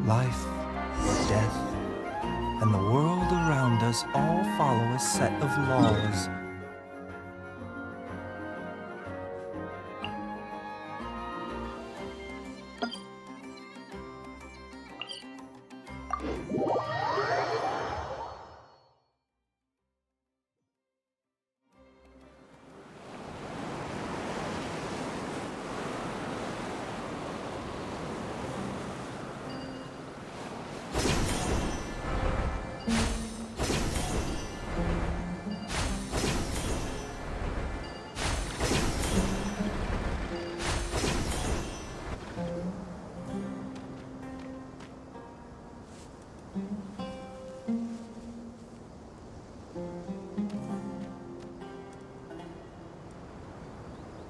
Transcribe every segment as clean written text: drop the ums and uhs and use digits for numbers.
Life, death, and the world around us all follow a set of laws.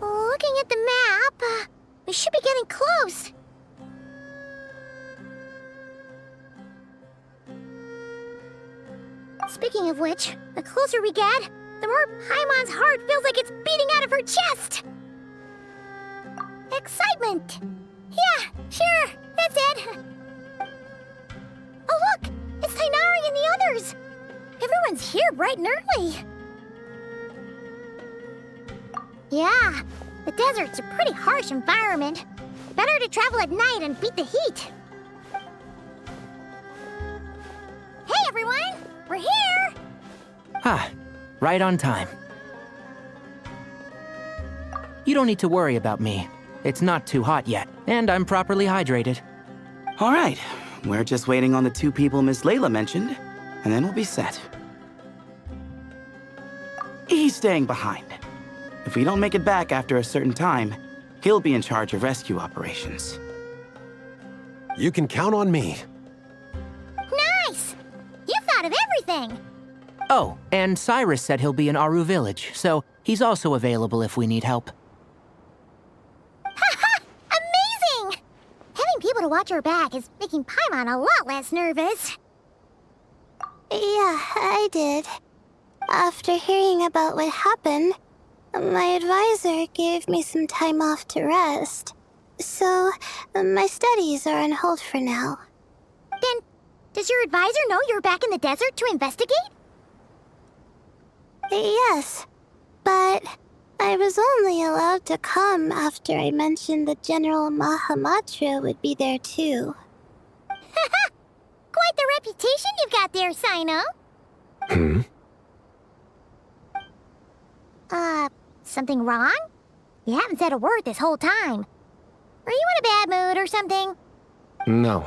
Looking at the map, we should be getting close. Speaking of which, the closer we get, the more Paimon's heart feels like it's beating out of her chest. Excitement! Yeah, sure, that's it. Oh look, it's Tighnari and the others. Everyone's here bright and early. Yeah, the desert's a pretty harsh environment. Better to travel at night and beat the heat. Hey everyone, we're here! Ah, right on time. You don't need to worry about me. It's not too hot yet, and I'm properly hydrated. All right, we're just waiting on the two people Miss Layla mentioned, and then we'll be set. He's staying behind. If we don't make it back after a certain time, he'll be in charge of rescue operations. You can count on me. Nice! You thought of everything! Oh, and Cyrus said he'll be in Aru Village, so he's also available if we need help. Haha! Amazing! Having people to watch our back is making Paimon a lot less nervous. Yeah, I did. After hearing about what happened, my advisor gave me some time off to rest. So, my studies are on hold for now. Then, does your advisor know you're back in the desert to investigate? Yes, but I was only allowed to come after I mentioned that General Mahamatra would be there too. Haha! Quite the reputation you've got there, Sino. Something wrong? You haven't said a word this whole time. Are you in a bad mood or something? No.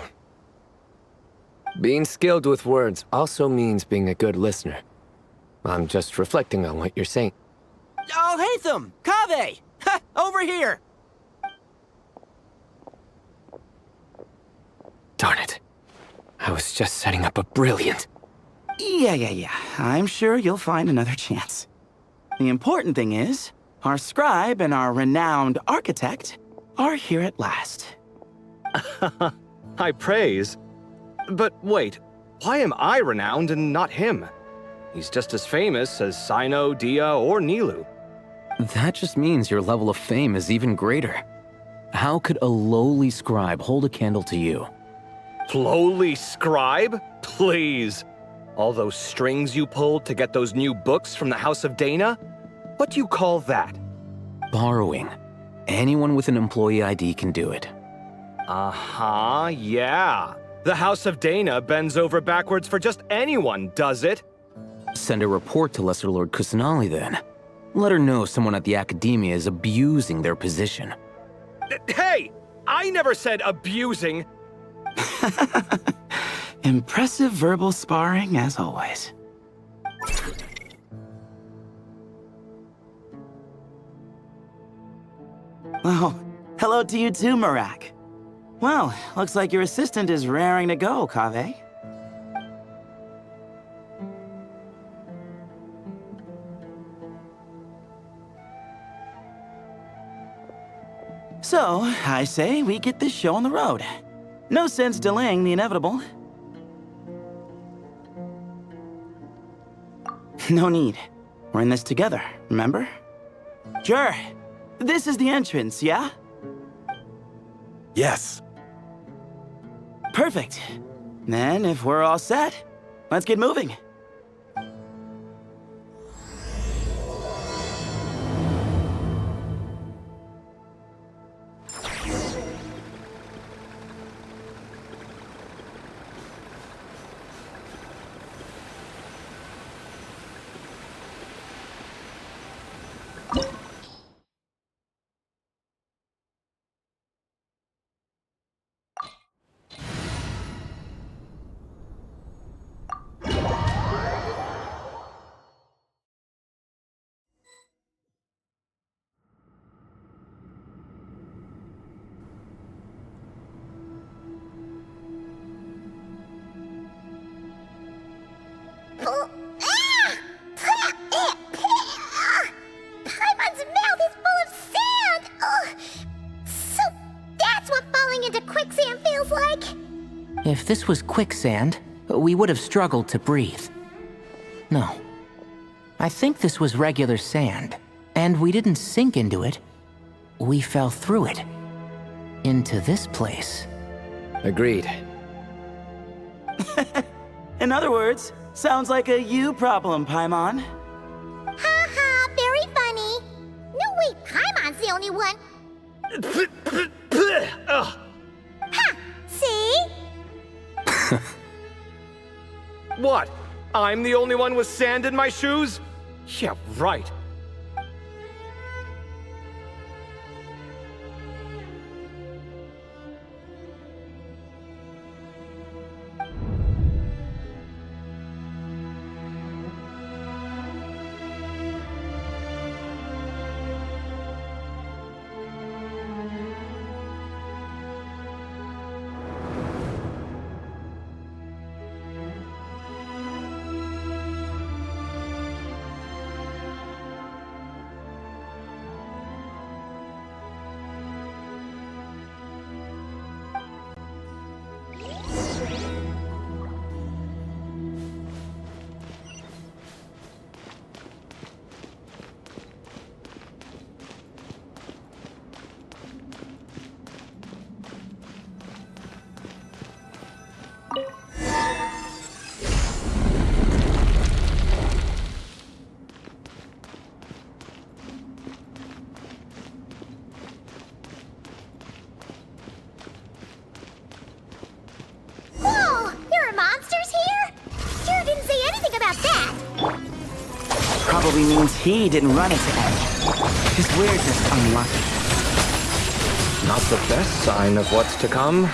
Being skilled with words also means being a good listener. I'm just reflecting on what you're saying. Oh, Hatham! Kaveh! Ha! Over here! Darn it. I was just setting up a brilliant... Yeah. I'm sure you'll find another chance. The important thing is, our scribe and our renowned architect are here at last. High praise. But wait, why am I renowned and not him? He's just as famous as Sino, Dia, or Nilu. That just means your level of fame is even greater. How could a lowly scribe hold a candle to you? Lowly scribe? Please. All those strings you pulled to get those new books from the House of Dana? What do you call that? Borrowing. Anyone with an employee ID can do it. Uh-huh, yeah. The House of Dana bends over backwards for just anyone, does it? Send a report to Lesser Lord Kusanali then. Let her know someone at the Academia is abusing their position. Hey! I never said abusing! Impressive verbal sparring, as always. Oh, hello to you too, Marak. Well, looks like your assistant is raring to go, Kaveh. So, I say we get this show on the road. No sense delaying the inevitable. No need. We're in this together, remember? Sure. This is the entrance, yeah? Yes. Perfect. Then, if we're all set, let's get moving. Paimon's mouth is full of sand! Ugh. So that's what falling into quicksand feels like? If this was quicksand, we would have struggled to breathe. No. I think this was regular sand, and we didn't sink into it. We fell through it. Into this place. Agreed. In other words, sounds like a you problem, Paimon. Ha, very funny. No, wait, Paimon's the only one. Ha! See? What? I'm the only one with sand in my shoes? Yeah, right. Whoa! There are monsters here? Sure didn't say anything about that. Probably means he didn't run into any. Because we're just unlucky. Not the best sign of what's to come.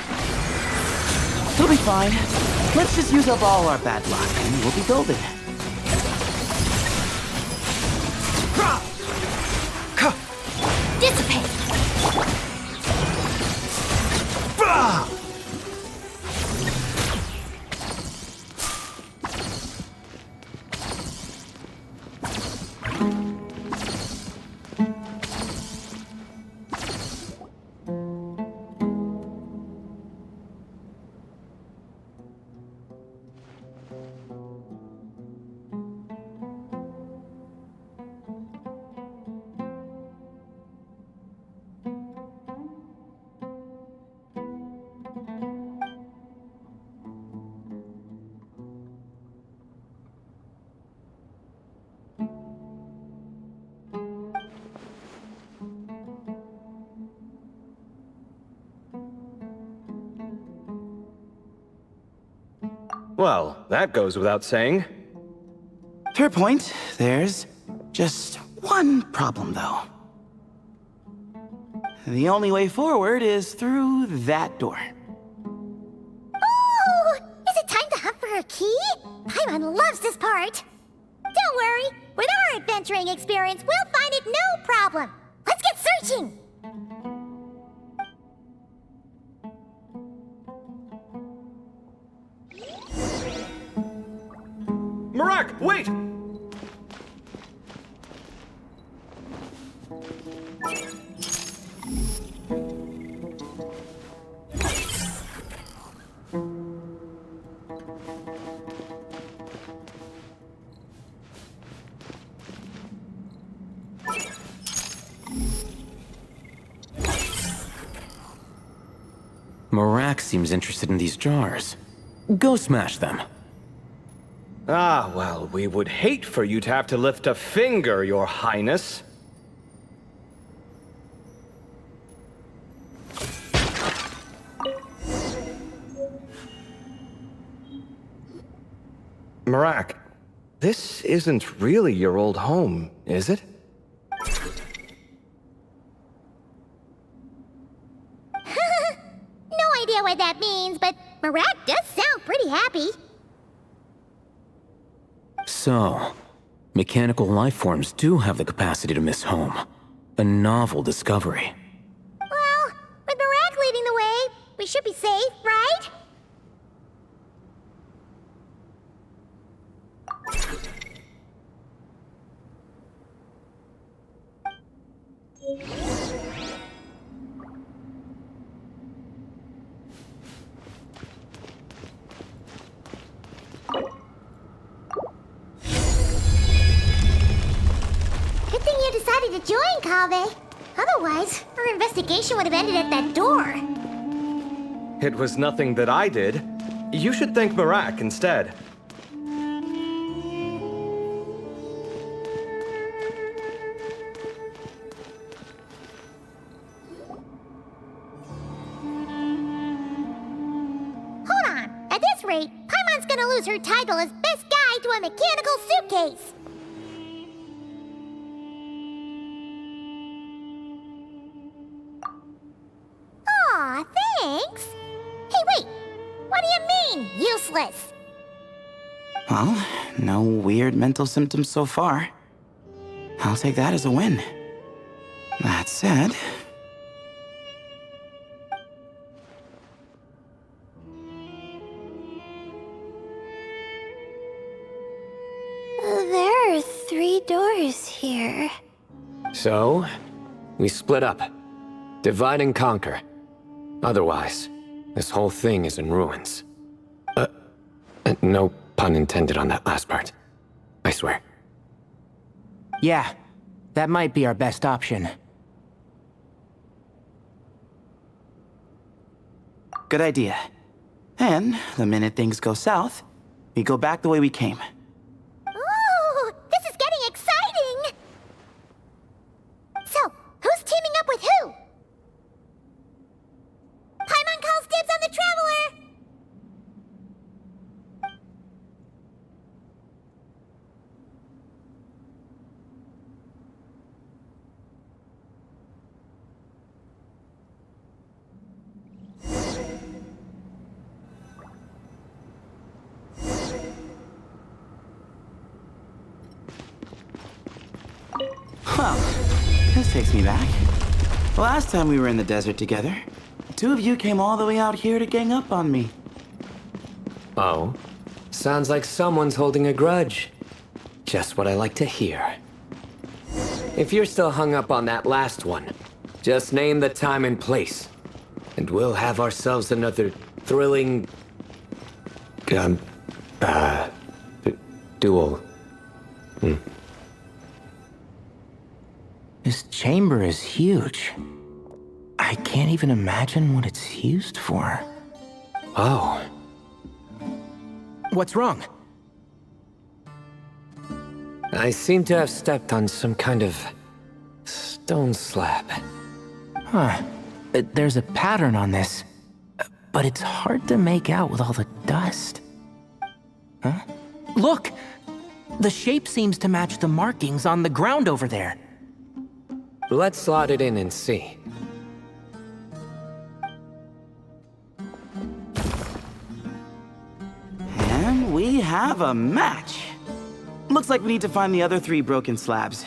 He'll be fine. Let's just use up all our bad luck, and we'll be golden. Dissipate! Well, that goes without saying. Fair point. There's just one problem, though. The only way forward is through that door. Oh! Is it time to hunt for a key? Paimon loves this part. Don't worry. With our adventuring experience, we'll find it no problem. Let's get searching! Marak, wait! Marak seems interested in these jars. Go smash them. Ah, well, we would hate for you to have to lift a finger, Your Highness. Marak, this isn't really your old home, is it? No idea what that means, but Marat does sound pretty happy. So, mechanical life forms do have the capacity to miss home. A novel discovery. Well, with Marat leading the way, we should be safe, right? Good thing you decided to join, Kaveh. Otherwise, our investigation would have ended at that door. It was nothing that I did. You should thank Marak instead. Hold on. At this rate, Paimon's gonna lose her title as best guy to a mechanical suitcase. Aw, thanks. Hey, wait. What do you mean, useless? Well, no weird mental symptoms so far. I'll take that as a win. That said... There are 3 doors here. So, we split up. Divide and conquer. Otherwise, this whole thing is in ruins. No pun intended on that last part. I swear. Yeah, that might be our best option. Good idea. And the minute things go south, we go back the way we came. Ooh, this is getting exciting! So, who's teaming up with who? Paimon calls dibs on the Traveler! Well, this takes me back. The last time we were in the desert together, the 2 of you came all the way out here to gang up on me. Oh? Sounds like someone's holding a grudge. Just what I like to hear. If you're still hung up on that last one, just name the time and place. And we'll have ourselves another thrilling... duel. This chamber is huge. I can't even imagine what it's used for. Oh. What's wrong? I seem to have stepped on some kind of stone slab. Huh. There's a pattern on this, but it's hard to make out with all the dust. Huh? Look! The shape seems to match the markings on the ground over there. Let's slot it in and see. And we have a match. Looks like we need to find the other 3 broken slabs.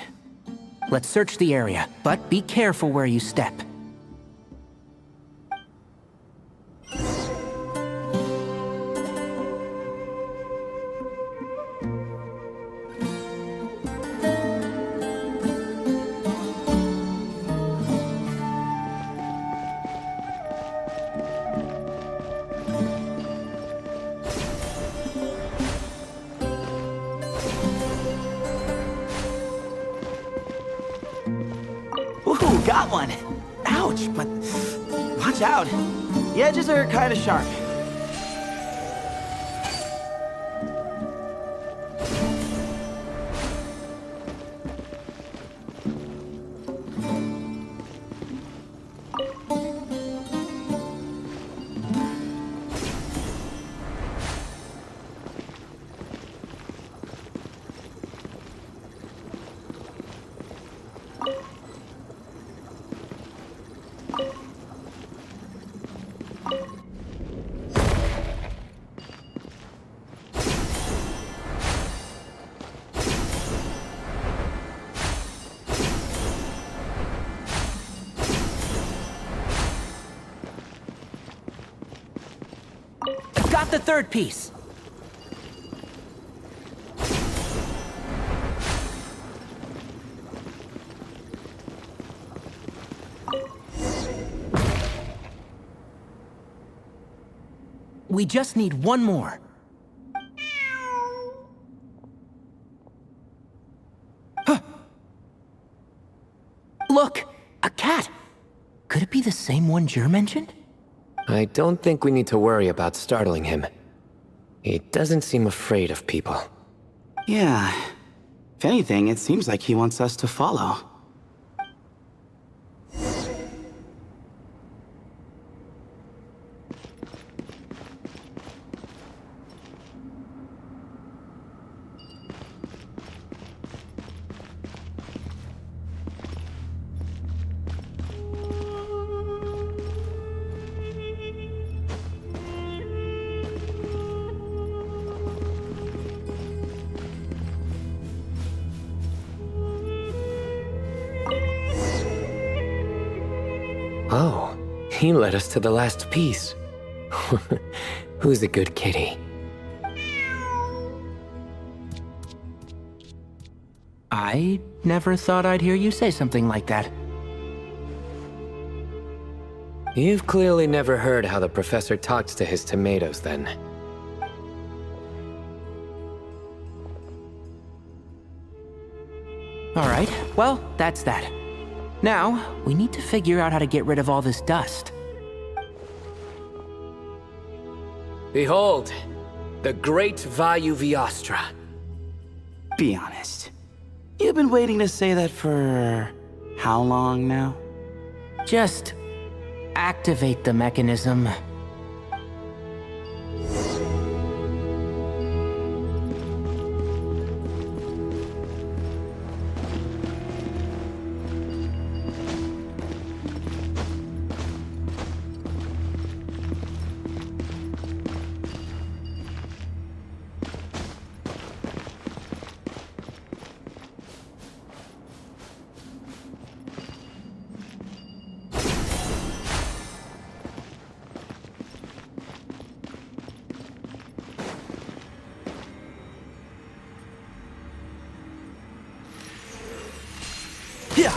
Let's search the area, but be careful where you step. Ooh, got one! Ouch, but watch out. The edges are kind of sharp. Got the third piece. We just need one more. Huh. Look, a cat. Could it be the same one Jer mentioned? I don't think we need to worry about startling him. He doesn't seem afraid of people. Yeah. If anything, it seems like he wants us to follow. Oh, he led us to the last piece. Who's a good kitty? I never thought I'd hear you say something like that. You've clearly never heard how the professor talks to his tomatoes, then. All right, well, that's that. Now, we need to figure out how to get rid of all this dust. Behold, the great Vayu Viastra. Be honest. You've been waiting to say that for how long now? Just activate the mechanism. Yeah.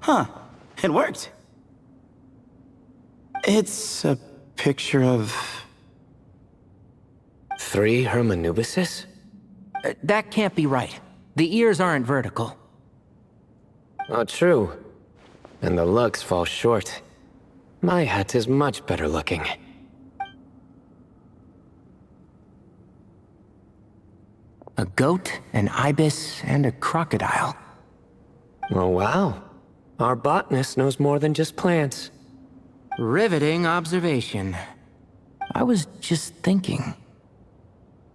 Huh. It worked. It's a picture of... 3 Hermanubises? That can't be right. The ears aren't vertical. Oh, true. And the looks fall short. My hat is much better looking. A goat, an ibis, and a crocodile. Oh, wow. Our botanist knows more than just plants. Riveting observation. I was just thinking.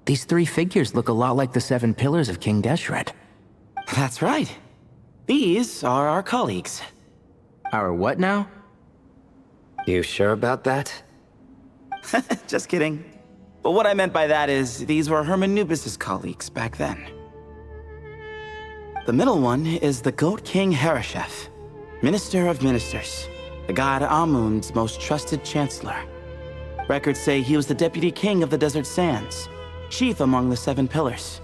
These 3 figures look a lot like the 7 pillars of King Deshret. That's right. These are our colleagues. Our what now? You sure about that? Just kidding. But what I meant by that is, these were Hermanubis' colleagues back then. The middle one is the Goat King Hereshef, Minister of Ministers, the god Amun's most trusted chancellor. Records say he was the deputy king of the Desert Sands, chief among the 7 pillars.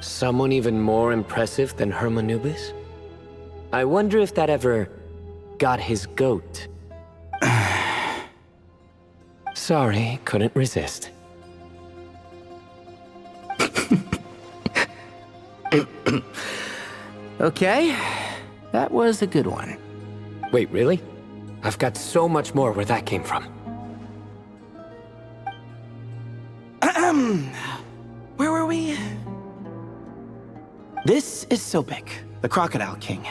Someone even more impressive than Hermanubis? I wonder if that ever got his goat. Sorry, couldn't resist. Okay, that was a good one. Wait, really? I've got so much more where that came from. Where were we? This is Sobek, the Crocodile King,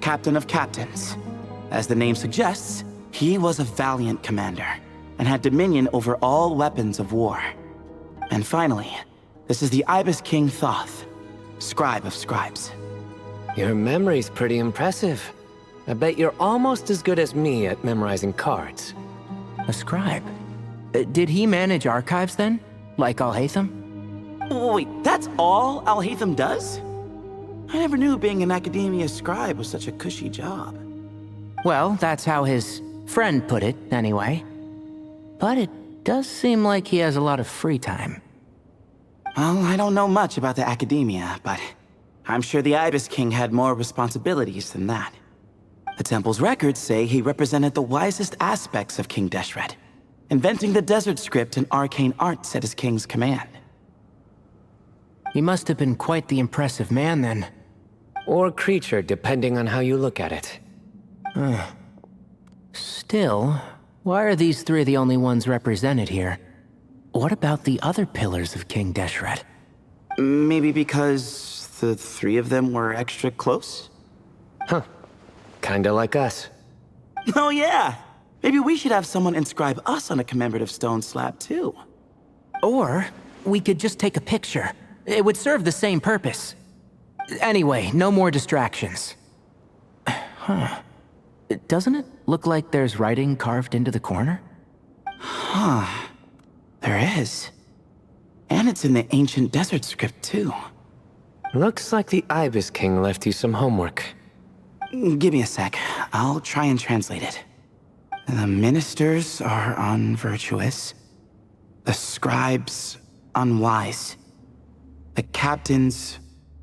captain of captains. As the name suggests, he was a valiant commander and had dominion over all weapons of war. And finally, this is the Ibis King Thoth, scribe of scribes. Your memory's pretty impressive. I bet you're almost as good as me at memorizing cards. A scribe. Did he manage archives then? Like Alhaitham? Wait, that's all Alhaitham does? I never knew being an academia scribe was such a cushy job. Well, that's how his friend put it, anyway. But it does seem like he has a lot of free time. Well, I don't know much about the academia, but I'm sure the Ibis King had more responsibilities than that. The temple's records say he represented the wisest aspects of King Deshret, inventing the desert script and arcane arts at his king's command. He must have been quite the impressive man then. Or creature, depending on how you look at it. Still, why are these three the only ones represented here? What about the other pillars of King Deshret? Maybe because the three of them were extra close? Huh. Kinda like us. Oh yeah! Maybe we should have someone inscribe us on a commemorative stone slab too. Or we could just take a picture. It would serve the same purpose. Anyway, no more distractions. Huh. Doesn't it look like there's writing carved into the corner? Huh. There is. And it's in the ancient desert script too. Looks like the Ibis King left you some homework. Give me a sec. I'll try and translate it. The ministers are unvirtuous. The scribes unwise. The captains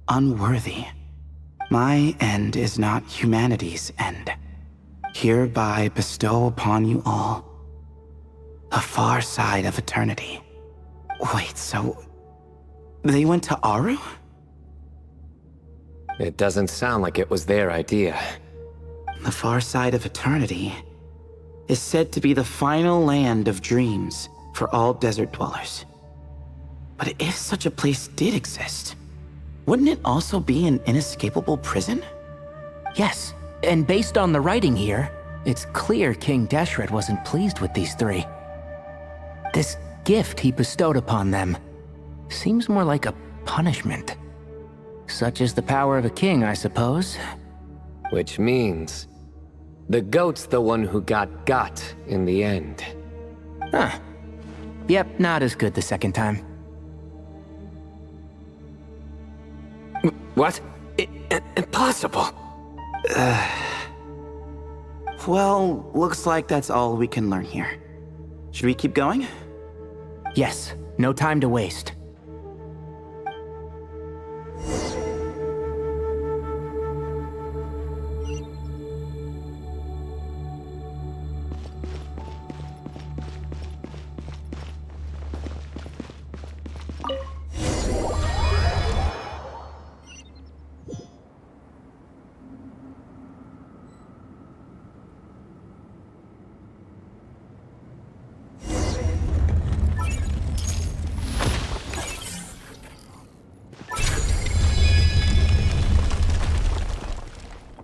unworthy. My end is not humanity's end. Hereby bestow upon you all the far side of eternity. Wait, so they went to Aru? It doesn't sound like it was their idea. The far side of eternity is said to be the final land of dreams for all desert dwellers. But if such a place did exist, wouldn't it also be an inescapable prison? Yes, and based on the writing here, it's clear King Deshret wasn't pleased with these three. This gift he bestowed upon them seems more like a punishment. Such is the power of a king, I suppose. Which means the goat's the one who got in the end. Huh. Yep, not as good the second time. What? Impossible. Well, looks like that's all we can learn here. Should we keep going? Yes, no time to waste.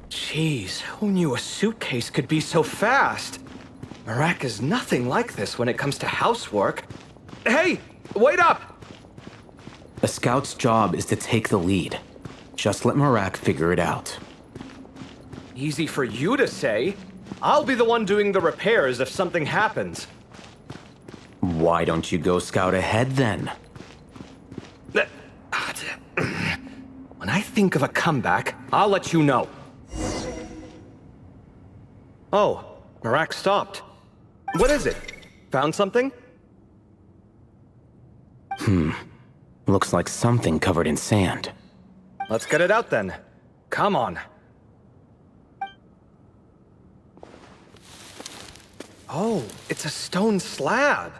Jeez, who knew a suitcase could be so fast? Marak is nothing like this when it comes to housework. Hey, wait up! A scout's job is to take the lead. Just let Marak figure it out. Easy for you to say. I'll be the one doing the repairs if something happens. Why don't you go scout ahead then? When I think of a comeback, I'll let you know. Oh, Marak stopped. What is it? Found something? Looks like something covered in sand. Let's get it out then. Come on. Oh, it's a stone slab.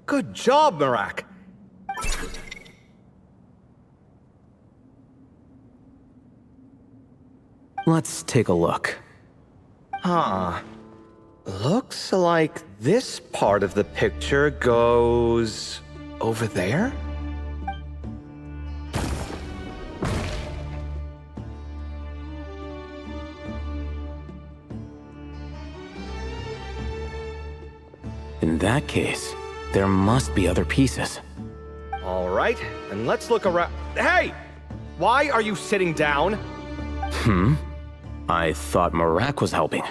Good job, Marak. Let's take a look. Huh. Looks like this part of the picture goes over there? In that case, there must be other pieces. All right, and let's look around. Hey! Why are you sitting down? I thought Marak was helping.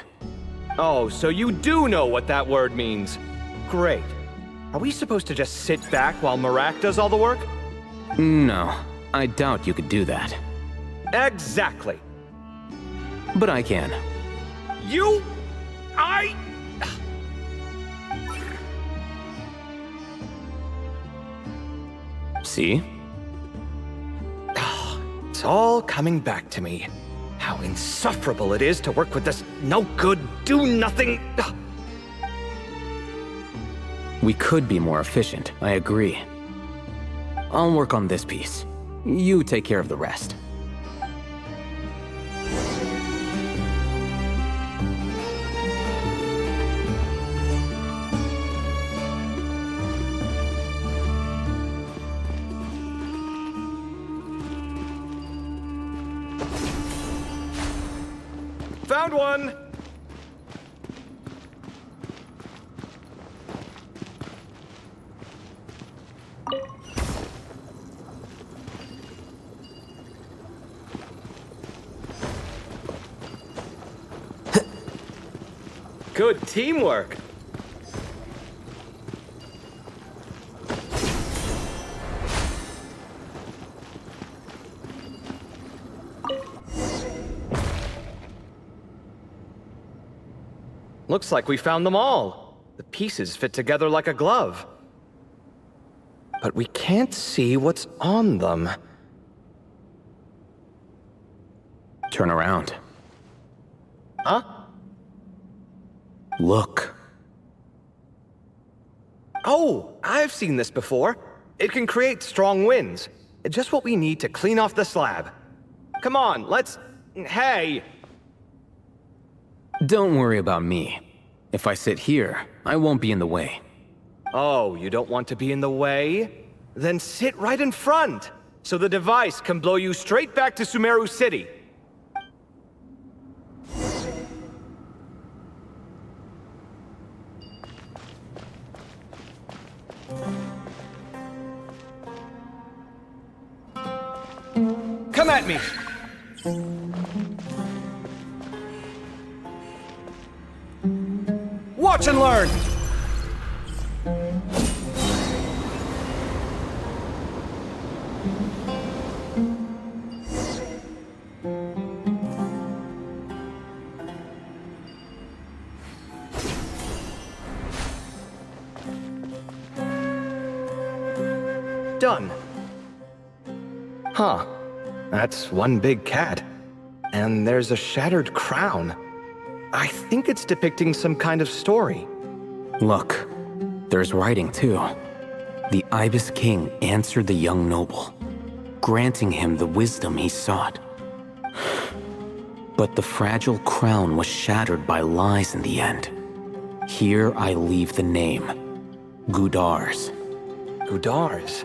Oh, so you do know what that word means. Great. Are we supposed to just sit back while Marak does all the work? No, I doubt you could do that. Exactly. But I can. You... See? It's all coming back to me. How insufferable it is to work with this no-good, do-nothing... We could be more efficient, I agree. I'll work on this piece. You take care of the rest. Found one! Good teamwork. Looks like we found them all. The pieces fit together like a glove. But we can't see what's on them. Turn around. Huh? Look. Oh, I've seen this before. It can create strong winds. Just what we need to clean off the slab. Come on, let's... Hey! Don't worry about me. If I sit here, I won't be in the way. Oh, you don't want to be in the way? Then sit right in front, so the device can blow you straight back to Sumeru City. Come at me! Watch and learn! Done. Huh. That's one big cat. And there's a shattered crown. I think it's depicting some kind of story. Look, there's writing too. The Ibis King answered the young noble, granting him the wisdom he sought. But the fragile crown was shattered by lies in the end. Here I leave the name, Gudars. Gudars?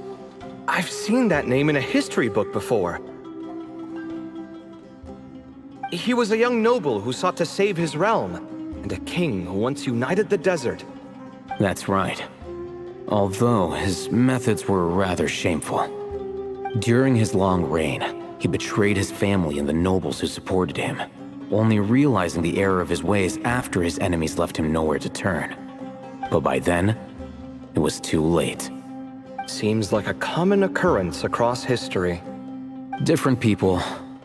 I've seen that name in a history book before. He was a young noble who sought to save his realm, and a king who once united the desert. That's right. Although his methods were rather shameful. During his long reign, he betrayed his family and the nobles who supported him, only realizing the error of his ways after his enemies left him nowhere to turn. But by then, it was too late. Seems like a common occurrence across history. Different people,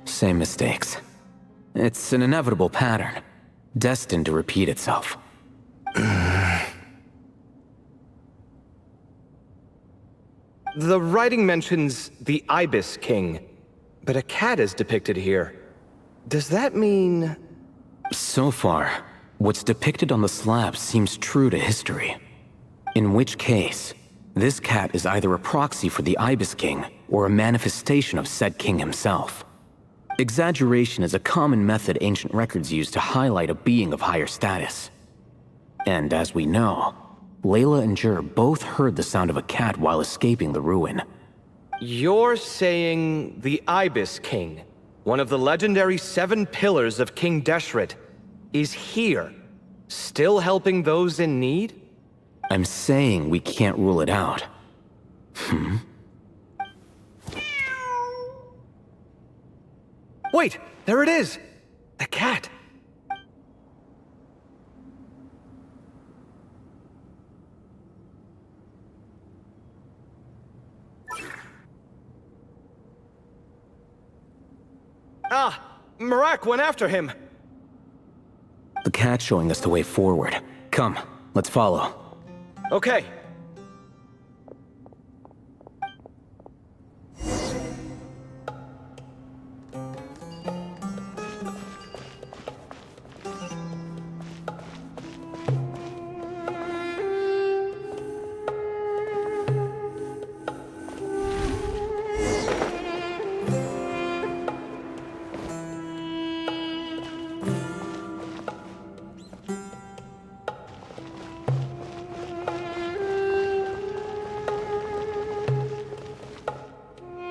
same mistakes. It's an inevitable pattern, destined to repeat itself. The writing mentions the Ibis King, but a cat is depicted here. Does that mean... So far, what's depicted on the slab seems true to history. In which case, this cat is either a proxy for the Ibis King or a manifestation of said king himself. Exaggeration is a common method ancient records use to highlight a being of higher status. And as we know, Layla and Jur both heard the sound of a cat while escaping the ruin. You're saying the Ibis King, one of the legendary 7 pillars of King Deshret, is here, still helping those in need? I'm saying we can't rule it out. Wait, there it is! The cat! Ah! Marak went after him! The cat's showing us the way forward. Come, let's follow. Okay.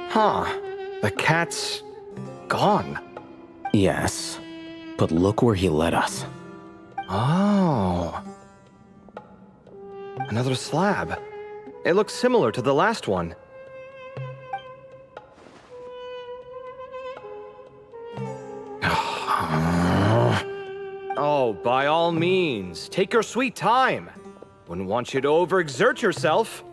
Huh. The cat's gone. Yes, but look where he led us. Oh. Another slab. It looks similar to the last one. Oh, by all means, take your sweet time. Wouldn't want you to overexert yourself.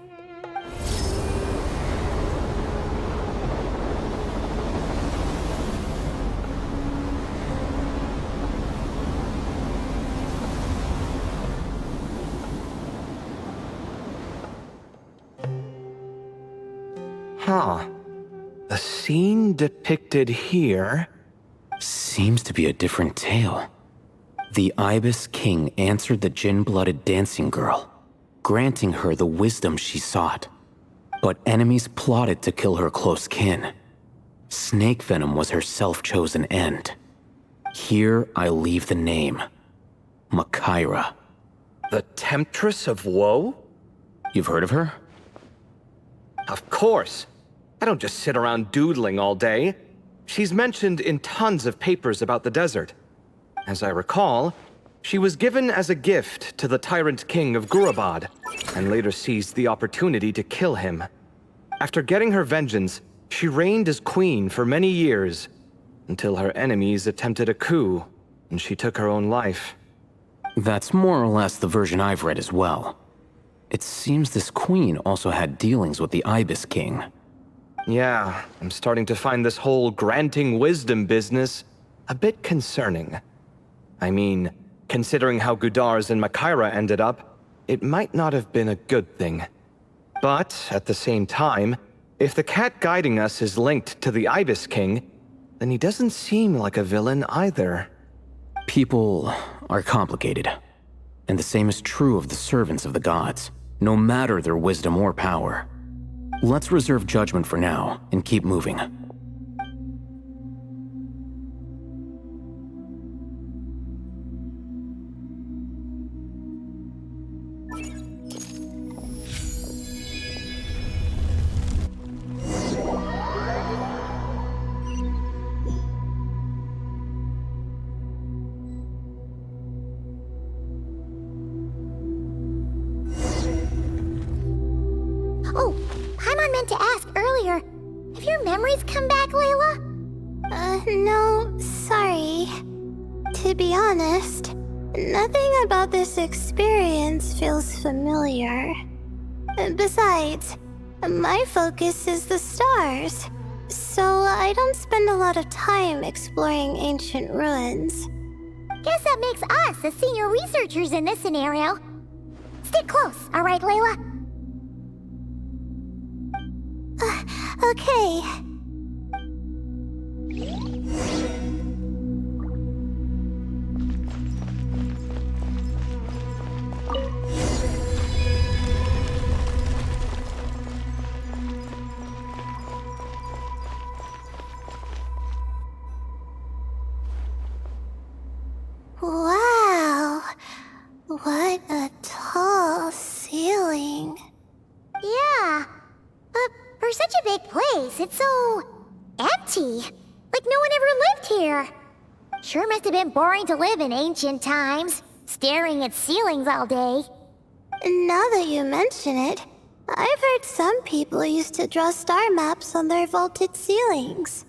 Huh. The scene depicted here... Seems to be a different tale. The Ibis King answered the Jinn-blooded dancing girl, granting her the wisdom she sought. But enemies plotted to kill her close kin. Snake venom was her self-chosen end. Here I leave the name. Makaira. The Temptress of Woe? You've heard of her? Of course. I don't just sit around doodling all day. She's mentioned in tons of papers about the desert. As I recall, she was given as a gift to the tyrant king of Gurabad, and later seized the opportunity to kill him. After getting her vengeance, she reigned as queen for many years, until her enemies attempted a coup, and she took her own life. That's more or less the version I've read as well. It seems this queen also had dealings with the Ibis King. Yeah, I'm starting to find this whole granting wisdom business a bit concerning. I mean, considering how Gudar's and Makaira ended up, it might not have been a good thing. But, at the same time, if the cat guiding us is linked to the Ibis King, then he doesn't seem like a villain either. People are complicated. And the same is true of the servants of the gods, no matter their wisdom or power. Let's reserve judgment for now and keep moving. Oh, Paimon meant to ask earlier. Have your memories come back, Layla? No, sorry. To be honest, nothing about this experience feels familiar. Besides, my focus is the stars, so I don't spend a lot of time exploring ancient ruins. Guess that makes us the senior researchers in this scenario. Stick close, all right, Layla? Okay. For such a big place, it's so empty. Like no one ever lived here. Sure must have been boring to live in ancient times, staring at ceilings all day. Now that you mention it, I've heard some people used to draw star maps on their vaulted ceilings.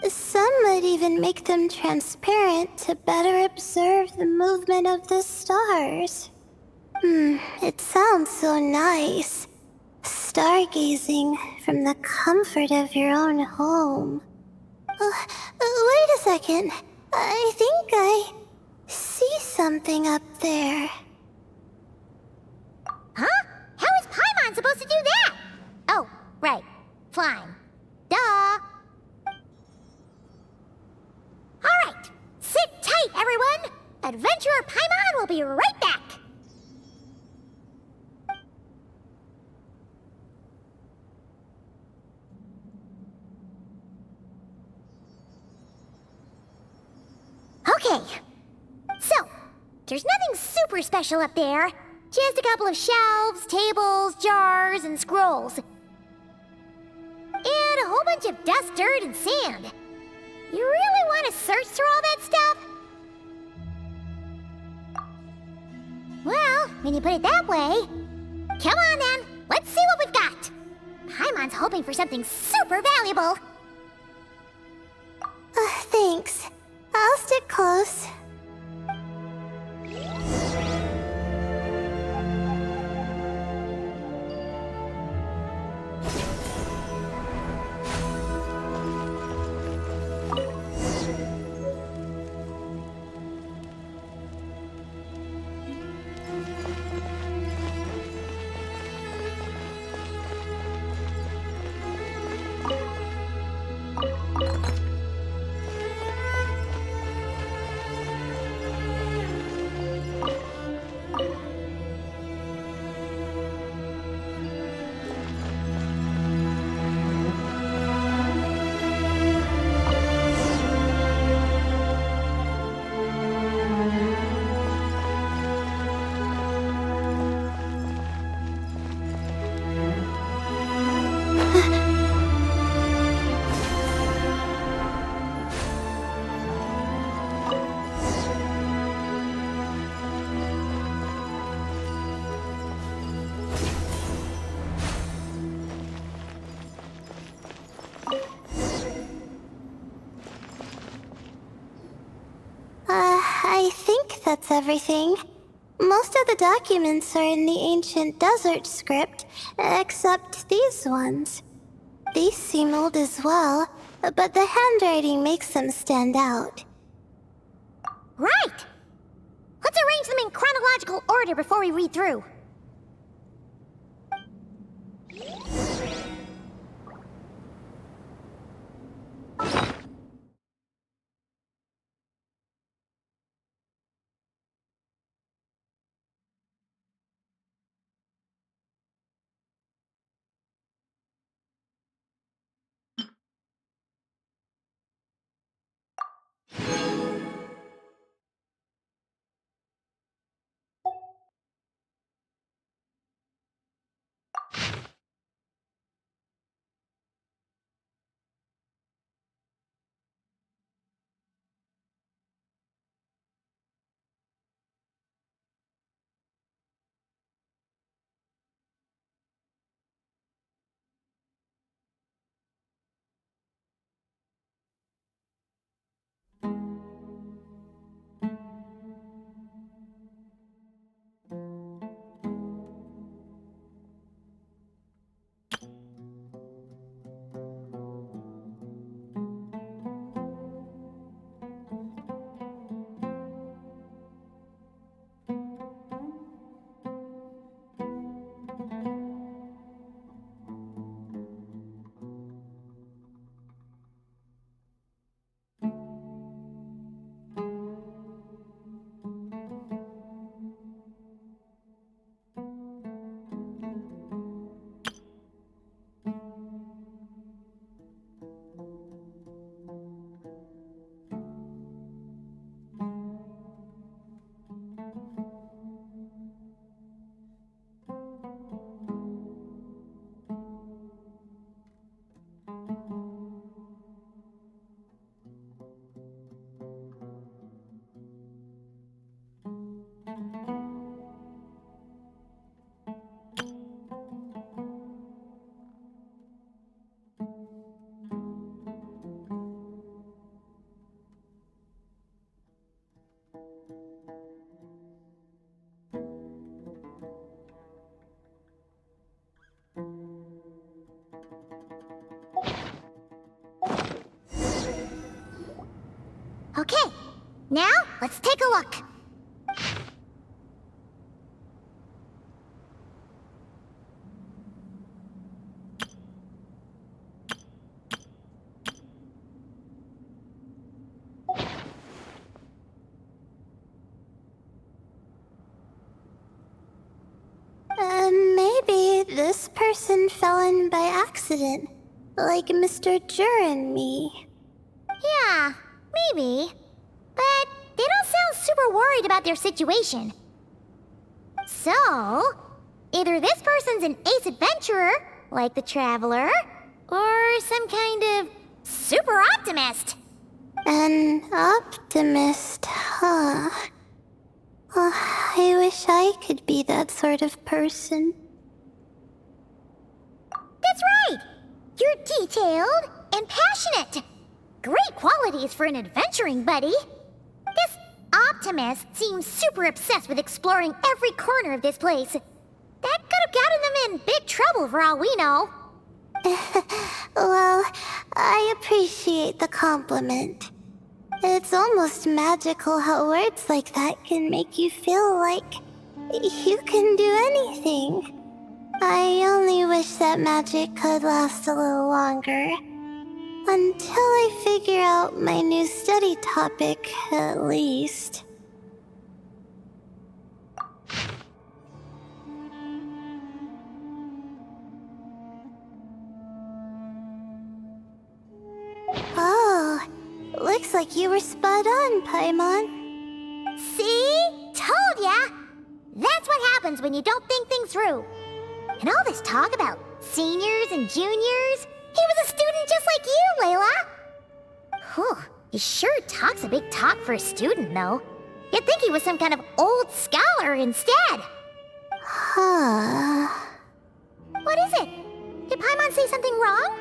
Some would even make them transparent to better observe the movement of the stars. It sounds so nice. Stargazing from the comfort of your own home. Wait a second. I think I see something up there. Huh? How is Paimon supposed to do that? Oh, right. Flying. Duh. Alright. Sit tight, everyone. Adventurer Paimon will be right back. Okay. So, there's nothing super special up there. Just a couple of shelves, tables, jars, and scrolls. And a whole bunch of dust, dirt, and sand. You really want to search through all that stuff? Well, when you put it that way... Come on then, let's see what we've got. Paimon's hoping for something super valuable. Thanks. I'll stick close. I think that's everything. Most of the documents are in the ancient desert script, except these ones. These seem old as well, but the handwriting makes them stand out. Right! Let's arrange them in chronological order before we read through. Okay, now let's take a look. Maybe this person fell in by accident, like Mr. Jur and me. Yeah, maybe. But they don't sound super worried about their situation. So, either this person's an ace adventurer, like the Traveler, or some kind of super optimist. An optimist, huh? Oh, I wish I could be that sort of person. That's right! You're detailed and passionate. Great qualities for an adventuring buddy. This optimist seems super obsessed with exploring every corner of this place. That could have gotten them in big trouble for all we know. Well, I appreciate the compliment. It's almost magical how words like that can make you feel like you can do anything. I only wish that magic could last a little longer. Until I figure out my new study topic, at least. Oh, looks like you were spot on, Paimon. See? Told ya! That's what happens when you don't think things through. And all this talk about seniors and juniors, he was a student just like you, Layla. Whew, he sure talks a big talk for a student, though. You'd think he was some kind of old scholar instead. Huh. What is it? Did Paimon say something wrong?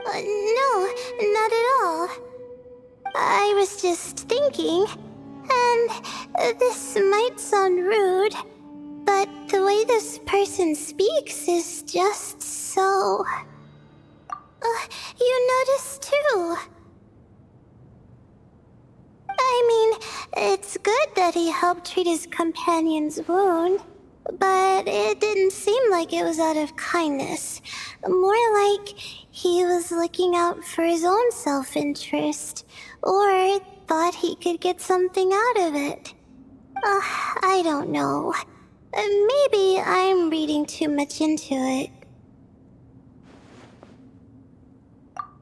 No, not at all. I was just thinking, and this might sound rude, but the way this person speaks is just so... you noticed too. I mean, it's good that he helped treat his companion's wound, but it didn't seem like it was out of kindness. More like he was looking out for his own self-interest, or thought he could get something out of it. I don't know. Maybe I'm reading too much into it.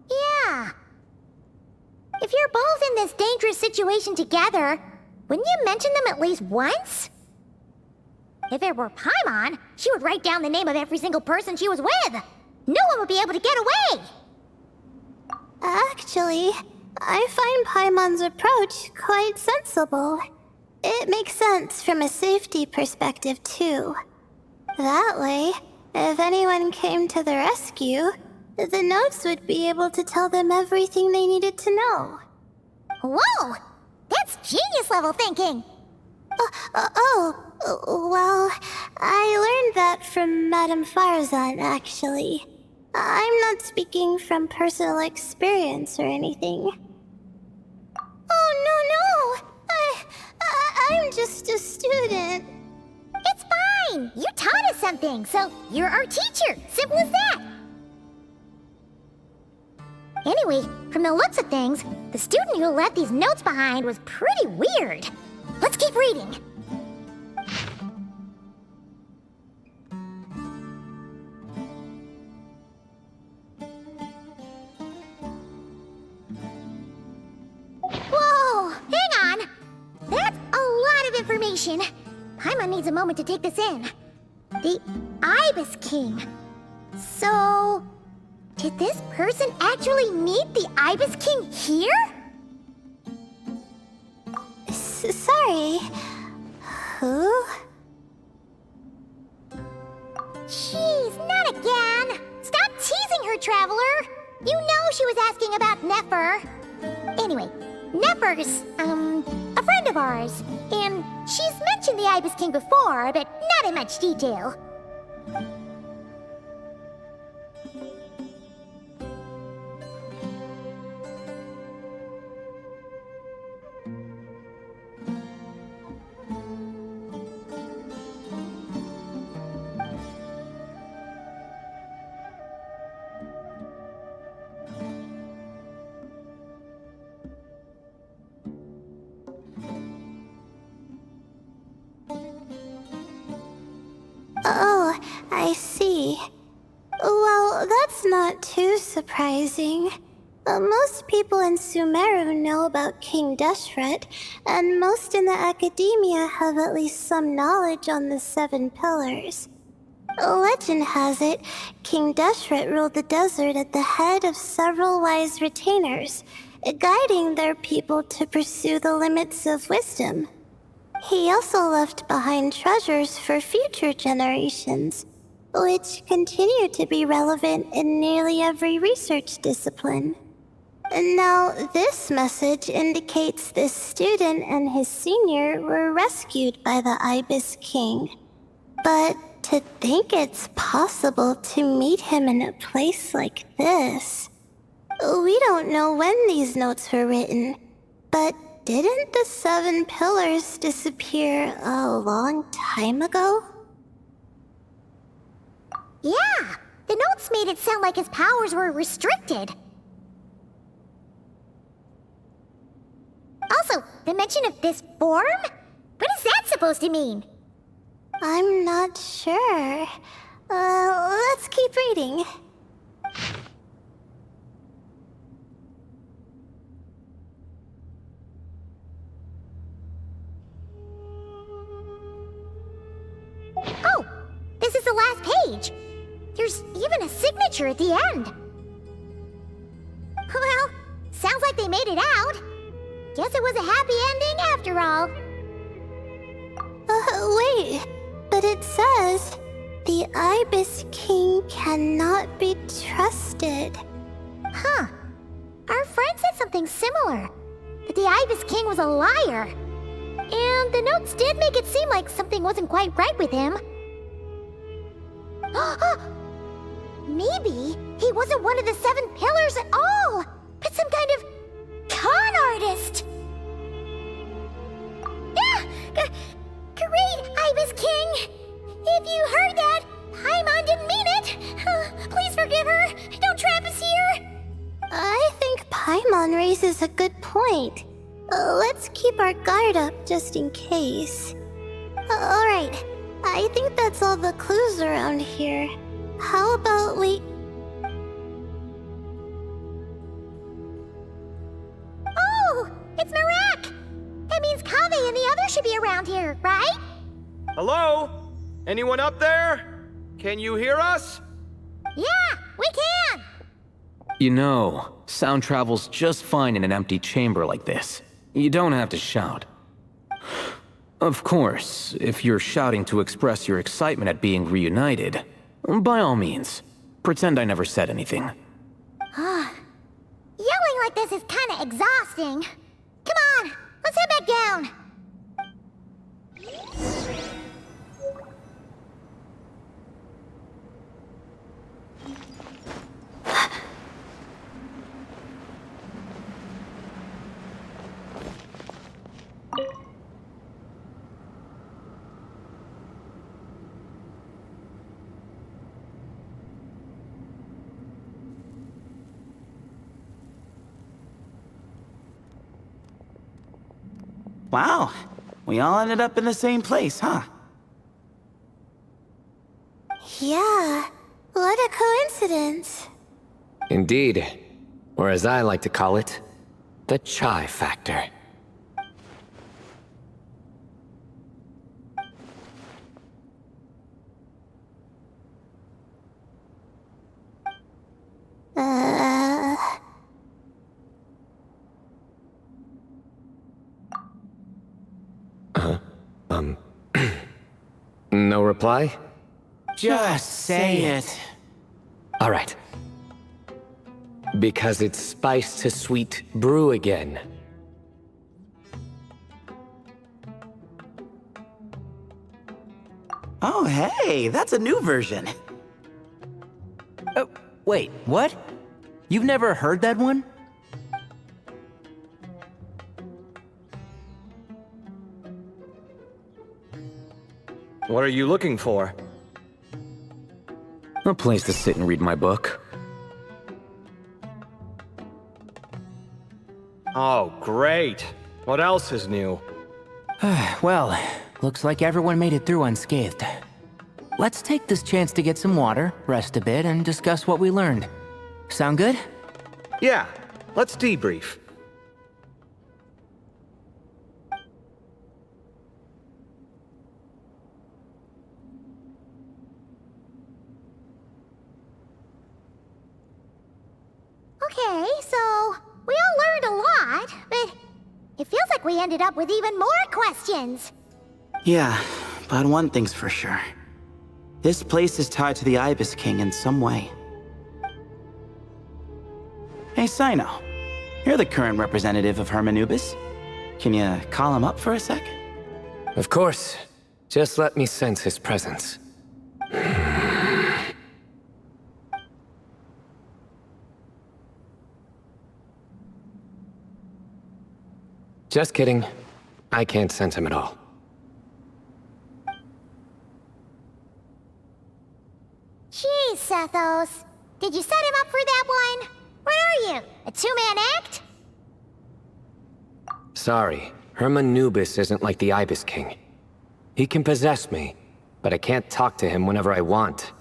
Yeah. If you're both in this dangerous situation together, wouldn't you mention them at least once? If it were Paimon, she would write down the name of every single person she was with. No one would be able to get away. Actually, I find Paimon's approach quite sensible. It makes sense from a safety perspective, too. That way, if anyone came to the rescue, the notes would be able to tell them everything they needed to know. Whoa! That's genius-level thinking! Well, I learned that from Madame Farazan, actually. I'm not speaking from personal experience or anything. Oh, no! I'm just a student. It's fine! You taught us something, so you're our teacher. Simple as that. Anyway, from the looks of things, the student who left these notes behind was pretty weird. Let's keep reading. Whoa! Hang on! That's a lot of information. Paimon needs a moment to take this in. The Ibis King. So... did this person actually meet the Ibis King here? Sorry. Who? Jeez, not again! Stop teasing her, Traveler! You know she was asking about Nefer. Anyway, Nefer's, a friend of ours. And she's mentioned the Ibis King before, but not in much detail. I see. Well, that's not too surprising. Most people in Sumeru know about King Deshret, and most in the academia have at least some knowledge on the Seven Pillars. Legend has it, King Deshret ruled the desert at the head of several wise retainers, guiding their people to pursue the limits of wisdom. He also left behind treasures for future generations, which continue to be relevant in nearly every research discipline. Now, this message indicates this student and his senior were rescued by the Ibis King. But to think it's possible to meet him in a place like this... We don't know when these notes were written, but didn't the Seven Pillars disappear a long time ago? Yeah, the notes made it sound like his powers were restricted. Also, the mention of this form? What is that supposed to mean? I'm not sure. Let's keep reading. Oh, this is the last page. There's even a signature at the end. Well, sounds like they made it out. Guess it was a happy ending after all. Wait. But it says, the Ibis King cannot be trusted. Huh. Our friend said something similar. That the Ibis King was a liar. And the notes did make it seem like something wasn't quite right with him. Maybe he wasn't one of the Seven Pillars at all, but some kind of con artist. Great, Ibis King! If you heard that, Paimon didn't mean it. Please forgive her. Don't trap us here. I think Paimon raises a good point. Let's keep our guard up just in case. Alright, I think that's all the clues around here. How about we... Oh, it's Marak! That means Kaveh and the others should be around here, right? Hello? Anyone up there? Can you hear us? Yeah, we can! You know, sound travels just fine in an empty chamber like this. You don't have to shout. Of course, if you're shouting to express your excitement at being reunited, by all means, pretend I never said anything. Yelling like this is kinda exhausting. Come on, let's head back down. Wow, we all ended up in the same place, huh? Yeah, what a coincidence. Indeed. Or as I like to call it, the chai factor. No reply? Just say it. All right. Because it's spice to sweet brew again. Oh, hey, that's a new version. Oh, wait, what? You've never heard that one? What are you looking for? A place to sit and read my book. Oh, great. What else is new? Well, looks like everyone made it through unscathed. let's take this chance to get some water, rest a bit, and discuss what we learned. Sound good? Yeah, let's debrief. Okay, so we all learned a lot, but it feels like we ended up with even more questions. Yeah, but one thing's for sure. This place is tied to the Ibis King in some way. Hey, Sino. You're the current representative of Hermanubis. Can you call him up for a sec? Of course. Just let me sense his presence. Just kidding. I can't sense him at all. Jeez, Sethos. Did you set him up for that one? What are you, a two-man act? Sorry, Hermanubis isn't like the Ibis King. He can possess me, but I can't talk to him whenever I want.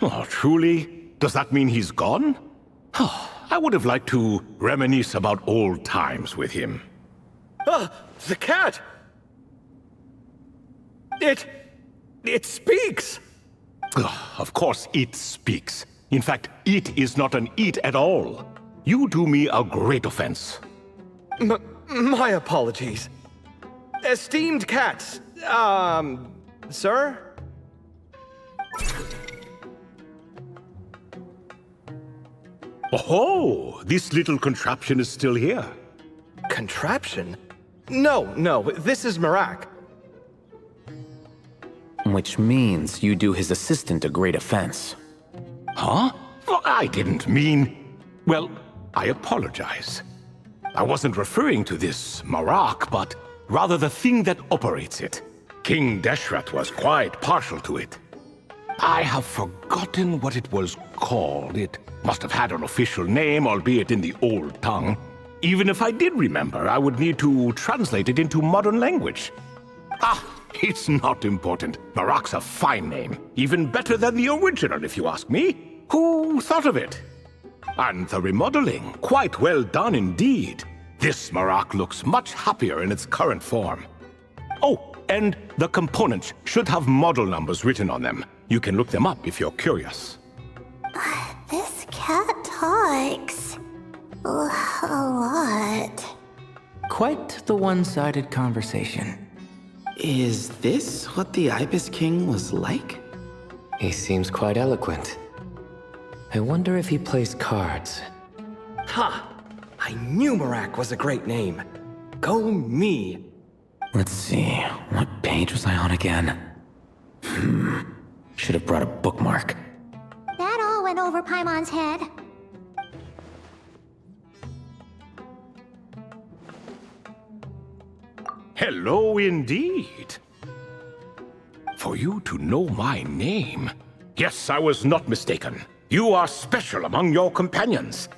Oh, truly? Does that mean he's gone? I would have liked to reminisce about old times with him. Ah, the cat! It speaks! Of course it speaks. In fact, it is not an it at all. You do me a great offense. My apologies. Esteemed cats, sir? Oh, this little contraption is still here. Contraption? No, this is Marak. Which means you do his assistant a great offense. Huh? Well, I didn't mean... Well, I apologize. I wasn't referring to this Marak, but rather the thing that operates it. King Deshret was quite partial to it. I have forgotten what it was called. It must have had an official name, albeit in the old tongue. Even if I did remember, I would need to translate it into modern language. It's not important. Marak's a fine name. Even better than the original, if you ask me. Who thought of it? And the remodeling, quite well done indeed. This Marak looks much happier in its current form. Oh, and the components should have model numbers written on them. You can look them up if you're curious. This cat talks a lot. Quite the one-sided conversation. Is this what the Ibis King was like? He seems quite eloquent. I wonder if he plays cards. Ha! I knew Marak was a great name. Go me! Let's see, what page was I on again? Should have brought a bookmark. That all went over Paimon's head. Hello indeed. For you to know my name. Yes, I was not mistaken. You are special among your companions.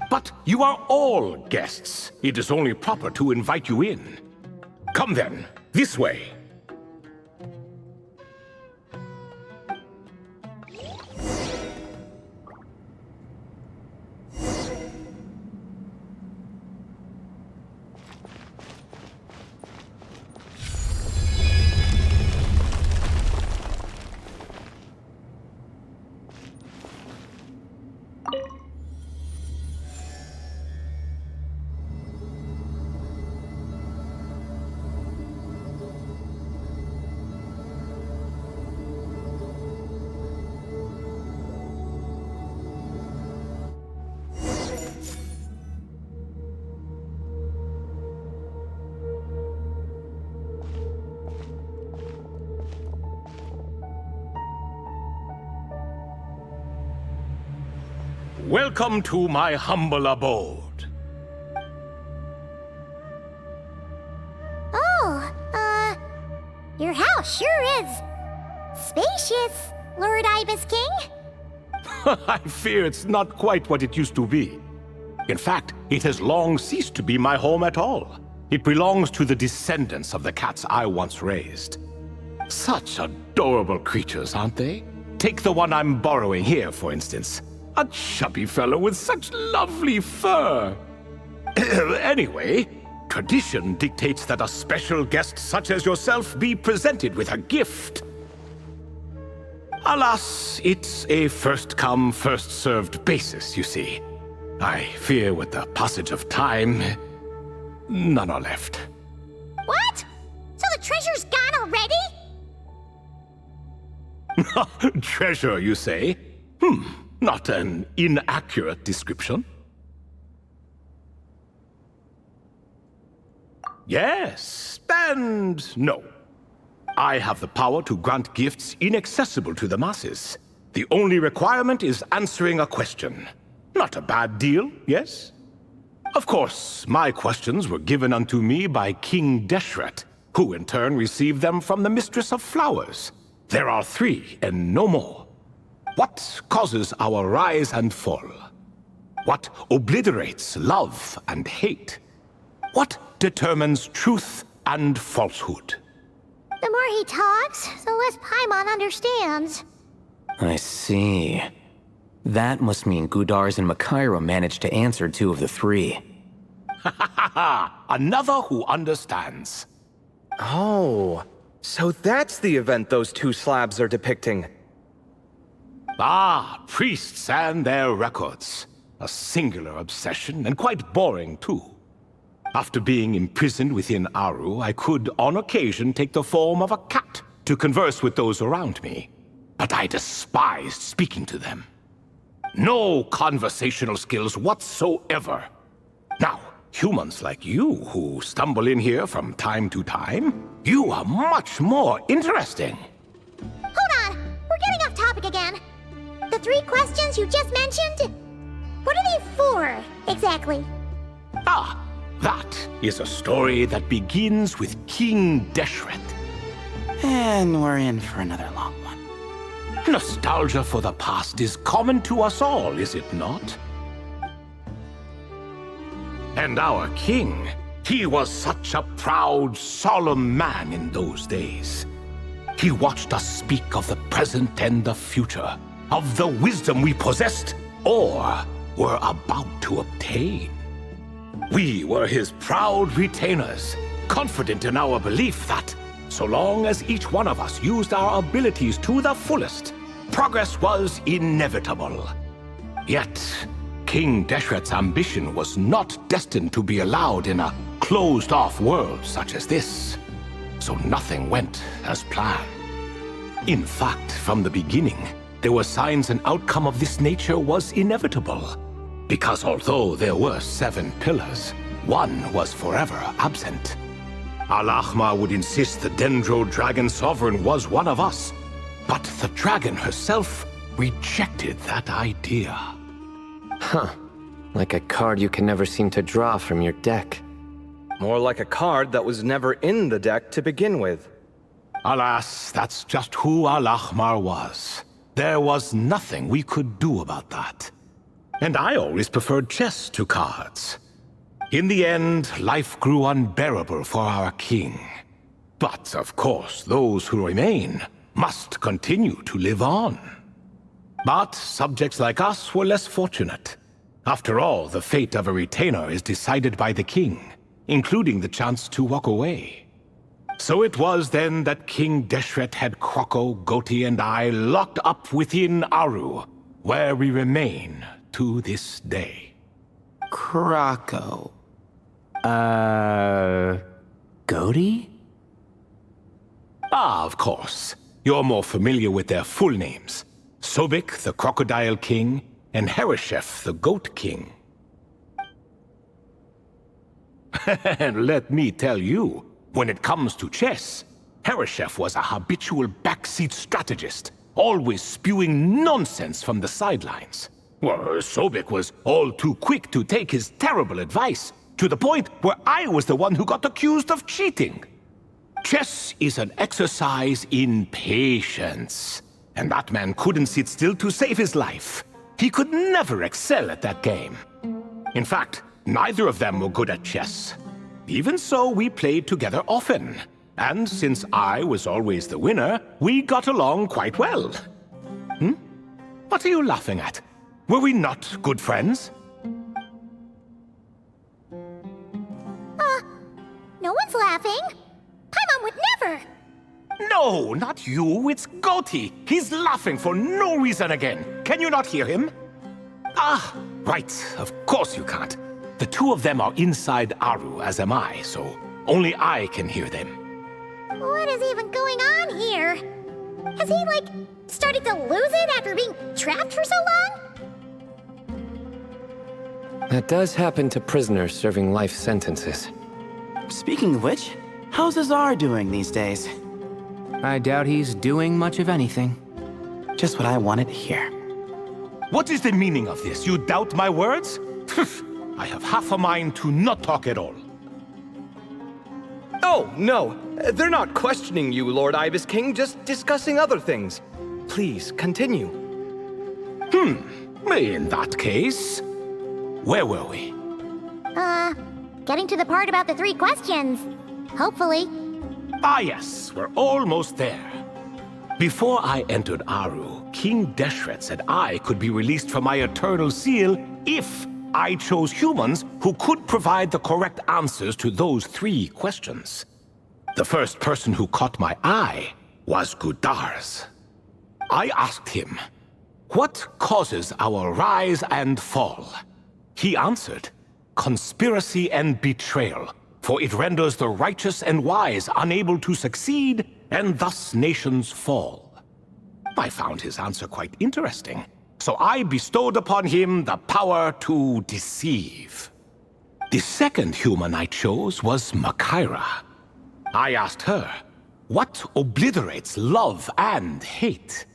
But you are all guests. It is only proper to invite you in. Come then, this way. Welcome to my humble abode. Oh, your house sure is spacious, Lord Ibis King. I fear it's not quite what it used to be. In fact, it has long ceased to be my home at all. It belongs to the descendants of the cats I once raised. Such adorable creatures, aren't they? Take the one I'm borrowing here, for instance. A chubby fellow with such lovely fur. Anyway, tradition dictates that a special guest such as yourself be presented with a gift. Alas, it's a first-come, first-served basis, you see. I fear with the passage of time, none are left. What? So the treasure's gone already? Treasure, you say? Not an inaccurate description. Yes, and no. I have the power to grant gifts inaccessible to the masses. The only requirement is answering a question. Not a bad deal, yes? Of course, my questions were given unto me by King Deshret, who in turn received them from the Mistress of Flowers. There are 3, and no more. What causes our rise and fall? What obliterates love and hate? What determines truth and falsehood? The more he talks, the less Paimon understands. I see. That must mean Gudars and Makaira managed to answer 2 of the 3. Another who understands. Oh, so that's the event those 2 slabs are depicting. Ah, priests and their records. A singular obsession, and quite boring too. After being imprisoned within Aru, I could, on occasion, take the form of a cat to converse with those around me. But I despised speaking to them. No conversational skills whatsoever. Now, humans like you who stumble in here from time to time, you are much more interesting. Hold on! We're getting off topic again. The 3 questions you just mentioned? What are they for, exactly? Ah, that is a story that begins with King Deshret. And we're in for another long one. Nostalgia for the past is common to us all, is it not? And our king, he was such a proud, solemn man in those days. He watched us speak of the present and the future, of the wisdom we possessed or were about to obtain. We were his proud retainers, confident in our belief that, so long as each one of us used our abilities to the fullest, progress was inevitable. Yet, King Deshret's ambition was not destined to be allowed in a closed-off world such as this. So nothing went as planned. In fact, from the beginning, there were signs an outcome of this nature was inevitable. Because although there were 7 pillars, one was forever absent. Al-Ahmar would insist the Dendro Dragon Sovereign was one of us, but the dragon herself rejected that idea. Huh. Like a card you can never seem to draw from your deck. More like a card that was never in the deck to begin with. Alas, that's just who Al-Ahmar was. There was nothing we could do about that. And I always preferred chess to cards. In the end, life grew unbearable for our king. But, of course, those who remain must continue to live on. But subjects like us were less fortunate. After all, the fate of a retainer is decided by the king, including the chance to walk away. So it was then that King Deshret had Kroko, Goti, and I locked up within Aru, where we remain to this day. Kroko. Goti? Ah, of course. You're more familiar with their full names. Sobek, the Crocodile King, and Hereshef, the Goat King. And let me tell you, when it comes to chess, Hereshef was a habitual backseat strategist, always spewing nonsense from the sidelines. Well, Sobek was all too quick to take his terrible advice, to the point where I was the one who got accused of cheating. Chess is an exercise in patience, and that man couldn't sit still to save his life. He could never excel at that game. In fact, neither of them were good at chess. Even so, we played together often. And since I was always the winner, we got along quite well. What are you laughing at? Were we not good friends? No one's laughing. Paimon would never. No, not you. It's Goatee. He's laughing for no reason again. Can you not hear him? Ah, right. Of course you can't. The two of them are inside Aru, as am I, so only I can hear them. What is even going on here? Has he, like, started to lose it after being trapped for so long? That does happen to prisoners serving life sentences. Speaking of which, how's Azar doing these days? I doubt he's doing much of anything. Just what I wanted to hear. What is the meaning of this? You doubt my words? I have half a mind to not talk at all. Oh, no. They're not questioning you, Lord Ibis King, just discussing other things. Please, continue. In that case, where were we? Getting to the part about the 3 questions. Hopefully. Ah yes, we're almost there. Before I entered Aru, King Deshret said I could be released from my eternal seal if I chose humans who could provide the correct answers to those 3 questions. The first person who caught my eye was Gudars. I asked him, what causes our rise and fall? He answered, conspiracy and betrayal, for it renders the righteous and wise unable to succeed, and thus nations fall. I found his answer quite interesting, so I bestowed upon him the power to deceive. The second human I chose was Makaira. I asked her, what obliterates love and hate?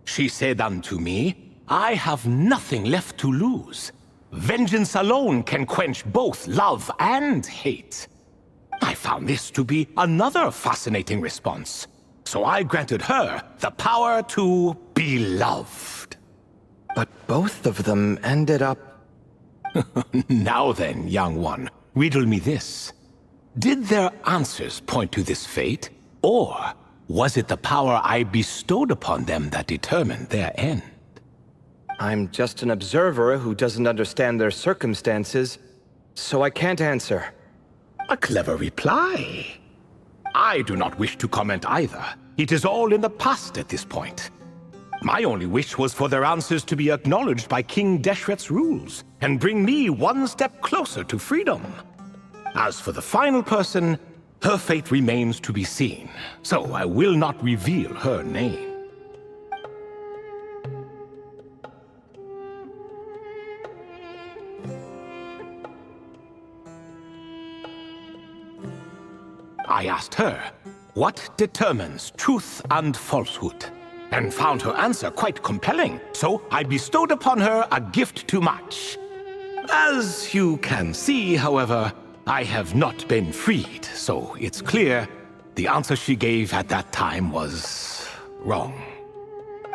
She said unto me, I have nothing left to lose. Vengeance alone can quench both love and hate. I found this to be another fascinating response, so I granted her the power to be loved. But both of them ended up... Now then, young one, riddle me this. Did their answers point to this fate, or was it the power I bestowed upon them that determined their end? I'm just an observer who doesn't understand their circumstances, so I can't answer. A clever reply. I do not wish to comment either. It is all in the past at this point. My only wish was for their answers to be acknowledged by King Deshret's rules, and bring me one step closer to freedom. As for the final person, her fate remains to be seen, so I will not reveal her name. I asked her, what determines truth and falsehood? And found her answer quite compelling, so I bestowed upon her a gift to match. As you can see, however, I have not been freed, so it's clear the answer she gave at that time was wrong.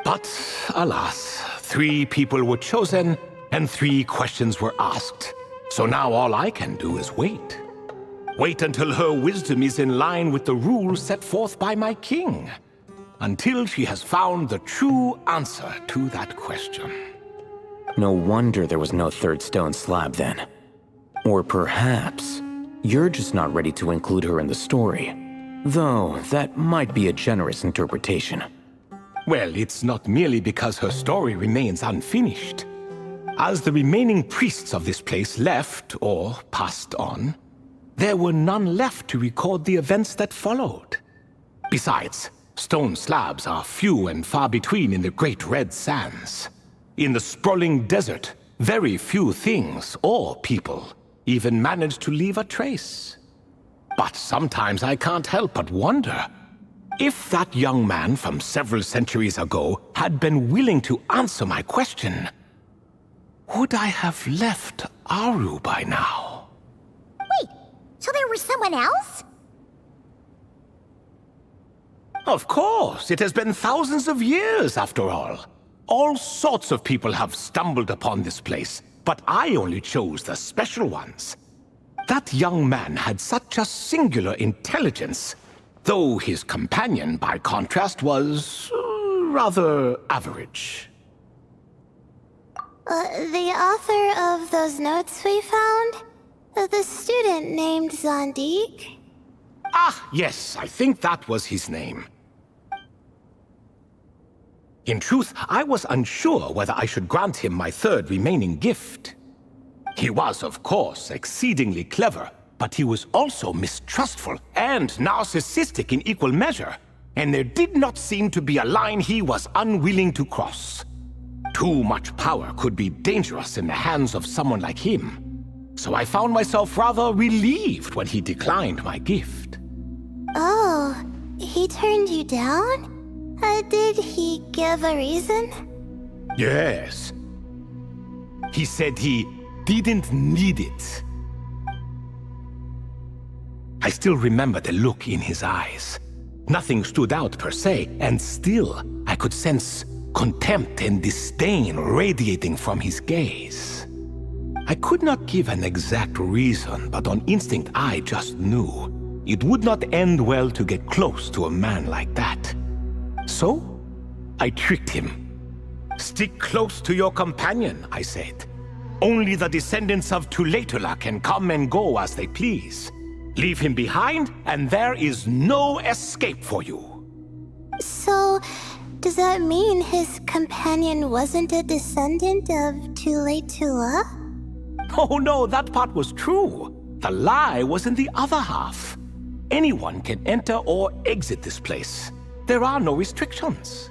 But alas, 3 people were chosen and 3 questions were asked, so now all I can do is wait. Wait until her wisdom is in line with the rules set forth by my king. Until she has found the true answer to that question. No wonder there was no 3rd stone slab then. Or perhaps you're just not ready to include her in the story. Though that might be a generous interpretation. Well, it's not merely because her story remains unfinished. As the remaining priests of this place left or passed on, there were none left to record the events that followed. Besides, stone slabs are few and far between in the Great Red Sands. In the sprawling desert, very few things or people even manage to leave a trace. But sometimes I can't help but wonder, if that young man from several centuries ago had been willing to answer my question, would I have left Aru by now? Wait, so there was someone else? Of course, it has been thousands of years after all. All sorts of people have stumbled upon this place, but I only chose the special ones. That young man had such a singular intelligence Though his companion, by contrast, was rather average. The author of those notes we found? The student named Zondik? Ah, yes, I think that was his name. In truth, I was unsure whether I should grant him my third remaining gift. He was, of course, exceedingly clever, but he was also mistrustful and narcissistic in equal measure, and there did not seem to be a line he was unwilling to cross. Too much power could be dangerous in the hands of someone like him, so I found myself rather relieved when he declined my gift. Oh, he turned you down? Did he give a reason? Yes. He said he didn't need it. I still remember the look in his eyes. Nothing stood out per se, and still I could sense contempt and disdain radiating from his gaze. I could not give an exact reason, but on instinct I just knew it would not end well to get close to a man like that. So, I tricked him. Stick close to your companion, I said. Only the descendants of Tulatula can come and go as they please. Leave him behind, and there is no escape for you. So, does that mean his companion wasn't a descendant of Tulatula? Oh no, that part was true. The lie was in the other half. Anyone can enter or exit this place. There are no restrictions.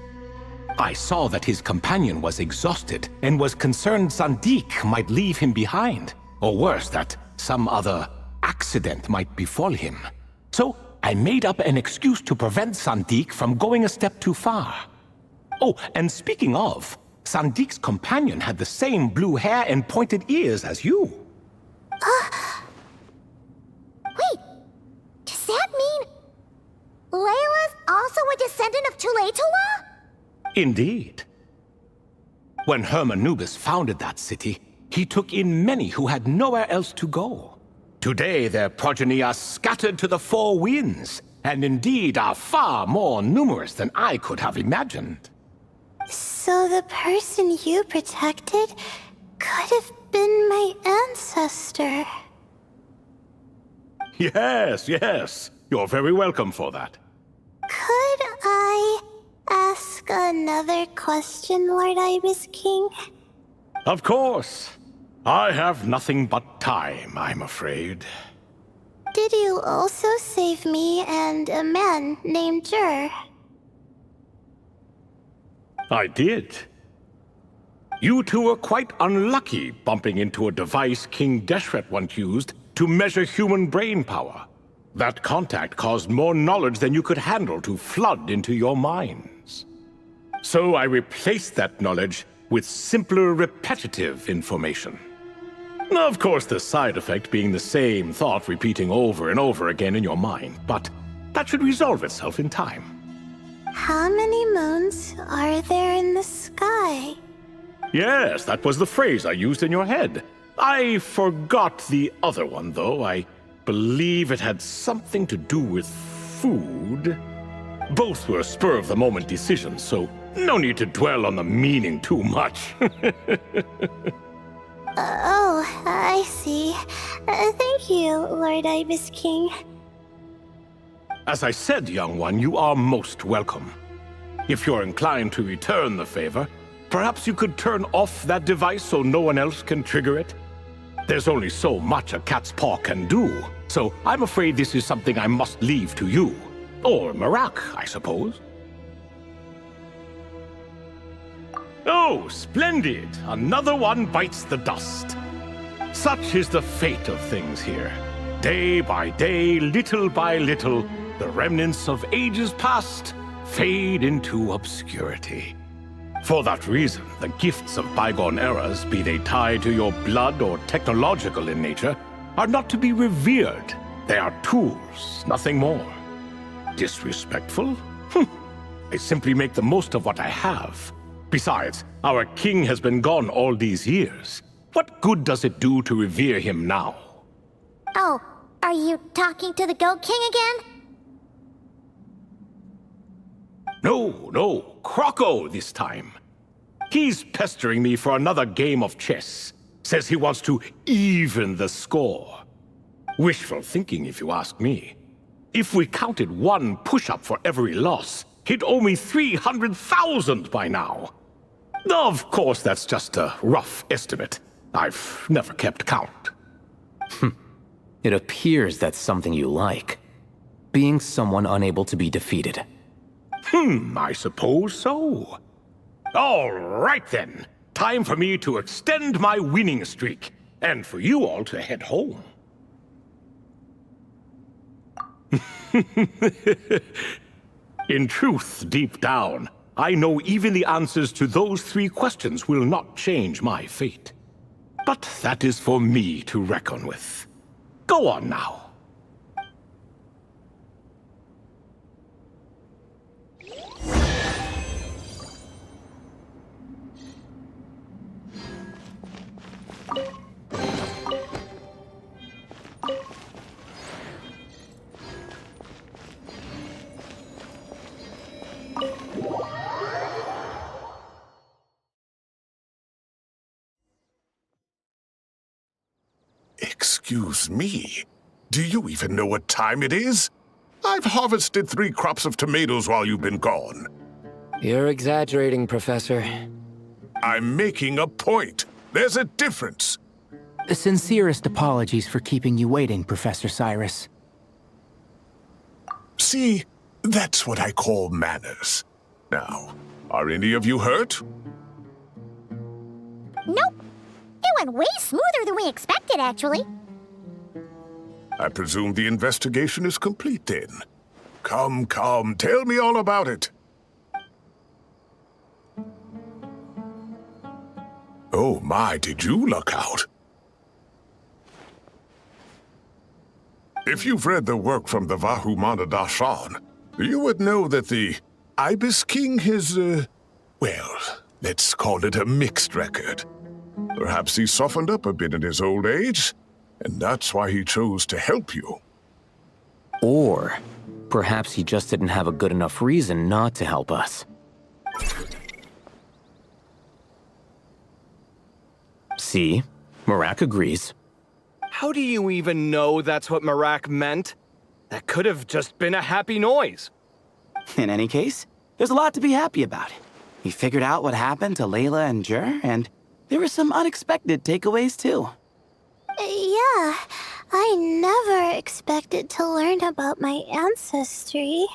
I saw that his companion was exhausted and was concerned Zandik might leave him behind, or worse, that some other accident might befall him. So I made up an excuse to prevent Zandik from going a step too far. Oh, and speaking of, Sandik's companion had the same blue hair and pointed ears as you. Wait, does that mean Layla's also a descendant of Tulatula? Indeed. When Hermanubis founded that city, he took in many who had nowhere else to go. Today their progeny are scattered to the four winds, and indeed are far more numerous than I could have imagined. So the person you protected could have been my ancestor. Yes, yes. You're very welcome for that. Could I ask another question, Lord Ibis King? Of course. I have nothing but time, I'm afraid. Did you also save me and a man named Jur? I did. You two were quite unlucky bumping into a device King Deshret once used to measure human brain power. That contact caused more knowledge than you could handle to flood into your minds. So I replaced that knowledge with simpler, repetitive information. Of course, the side effect being the same thought repeating over and over again in your mind, but that should resolve itself in time. How many moons are there in the sky? Yes, that was the phrase I used in your head. I forgot the other one, though. I believe it had something to do with food. Both were spur-of-the-moment decisions, so no need to dwell on the meaning too much. Oh, I see. Thank you, Lord Ibis King. As I said, young one, you are most welcome. If you're inclined to return the favor, perhaps you could turn off that device so no one else can trigger it? There's only so much a cat's paw can do, so I'm afraid this is something I must leave to you. Or Marak, I suppose. Oh, splendid! Another one bites the dust. Such is the fate of things here. Day by day, little by little, the remnants of ages past fade into obscurity. For that reason, the gifts of bygone eras, be they tied to your blood or technological in nature, are not to be revered. They are tools, nothing more. Disrespectful? I simply make the most of what I have. Besides, our king has been gone all these years. What good does it do to revere him now? Oh, are you talking to the Goat King again? No, Croco this time. He's pestering me for another game of chess. Says he wants to even the score. Wishful thinking, if you ask me. If we counted one push-up for every loss, he'd owe me 300,000 by now. Of course, that's just a rough estimate. I've never kept count. It appears that's something you like. Being someone unable to be defeated. I suppose so. All right then. Time for me to extend my winning streak, and for you all to head home. In truth, deep down, I know even the answers to those 3 questions will not change my fate. But that is for me to reckon with. Go on now. Excuse me, do you even know what time it is? I've harvested 3 crops of tomatoes while you've been gone. You're exaggerating, Professor. I'm making a point. There's a difference. The sincerest apologies for keeping you waiting, Professor Cyrus. See, that's what I call manners. Now, are any of you hurt? Nope. It went way smoother than we expected, actually. I presume the investigation is complete then. Come, tell me all about it. Oh my, did you luck out? If you've read the work from the Vahumana Darshan, you would know that the Ibis King has, well, let's call it a mixed record. Perhaps he softened up a bit in his old age, and that's why he chose to help you. Or perhaps he just didn't have a good enough reason not to help us. See? Marak agrees. How do you even know that's what Marak meant? That could have just been a happy noise. In any case, there's a lot to be happy about. We figured out what happened to Layla and Jur, and there were some unexpected takeaways too. Yeah, I never expected to learn about my ancestry.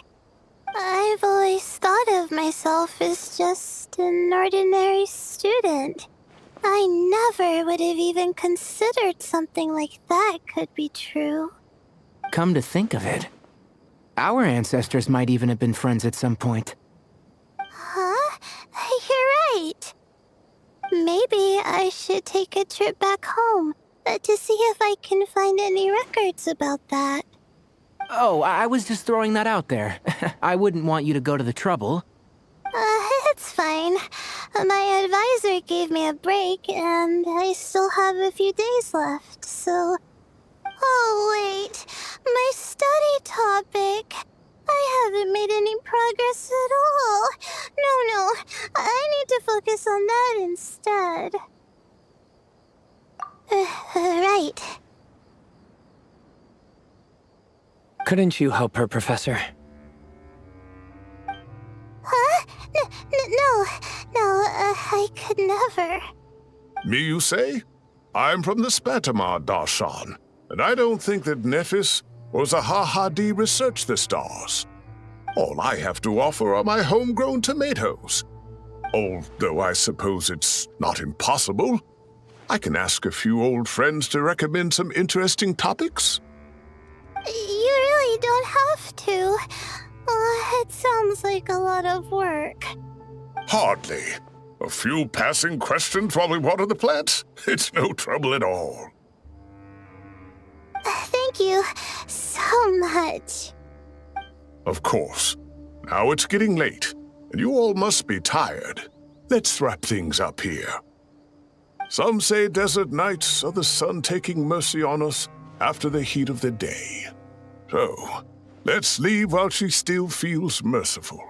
I've always thought of myself as just an ordinary student. I never would have even considered something like that could be true. Come to think of it, our ancestors might even have been friends at some point. Huh? You're right. Maybe I should take a trip back home to see if I can find any records about that. Oh, I was just throwing that out there. I wouldn't want you to go to the trouble. It's fine. My advisor gave me a break, and I still have a few days left, so... Oh, wait. My study topic. I haven't made any progress at all. No. I need to focus on that instead. Right. Couldn't you help her, Professor? Huh? No, I could never. Me, you say? I'm from the Spatamar Darshan, and I don't think that Nephis or Zahahadi researched the stars. All I have to offer are my homegrown tomatoes. Although I suppose it's not impossible. I can ask a few old friends to recommend some interesting topics. You really don't have to. It sounds like a lot of work. Hardly. A few passing questions while we water the plants? It's no trouble at all. Thank you so much. Of course. Now it's getting late, and you all must be tired. Let's wrap things up here. Some say desert nights are the sun taking mercy on us after the heat of the day. So, let's leave while she still feels merciful.